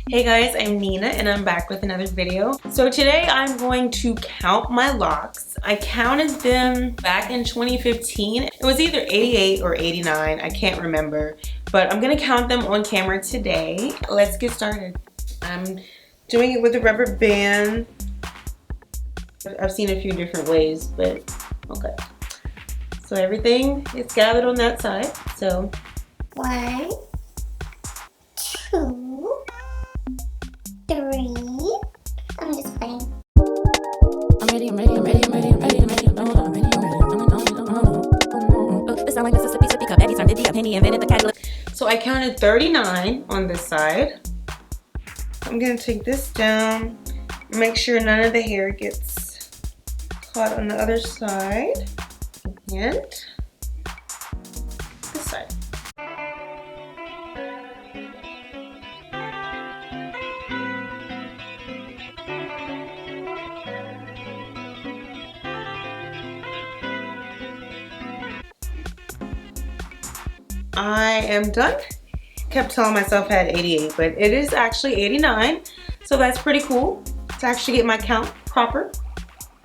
Hey guys, I'm Nina and I'm back with another video. So today I'm going to count my locks. I counted them back in 2015. It was either 88 or 89, I can't remember. But I'm gonna count them on camera today. Let's get started. I'm doing it with a rubber band. I've seen a few different ways, but okay. So everything is gathered on that side. So 1, 2, 3. I'm just playing. I'm ready. This sound like Mississippi sippy cup. Eddie turned 50 a penny, invented the calculator. So I counted 39 on this side. I'm gonna take this down, make sure none of the hair gets caught on the other side, and this side. I am done. Kept telling myself I had 88, but it is actually 89, so that's pretty cool to actually get my count proper.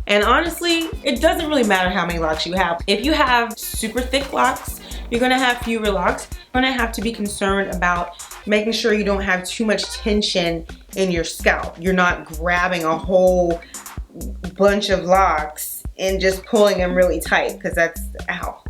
And honestly, it doesn't really matter how many locks you have. If you have super thick locks, you're gonna have fewer locks. You're gonna have to be concerned about making sure you don't have too much tension in your scalp. You're not grabbing a whole bunch of locks and just pulling them really tight, because that's, ow.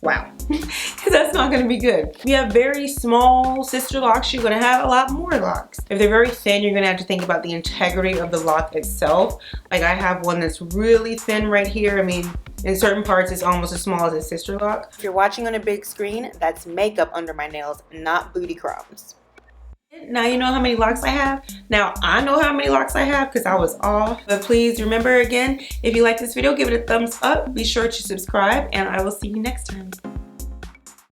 Wow, because that's not going to be good. If you have very small sister locks, you're going to have a lot more locks. If they're very thin, you're going to have to think about the integrity of the lock itself. Like I have one that's really thin right here. I mean, in certain parts, it's almost as small as a sister lock. If you're watching on a big screen, that's makeup under my nails, not booty crumbs. Now you know how many locks I have. Now I know how many locks I have because I was off. But please remember again, if you like this video, give it a thumbs up. Be sure to subscribe and I will see you next time.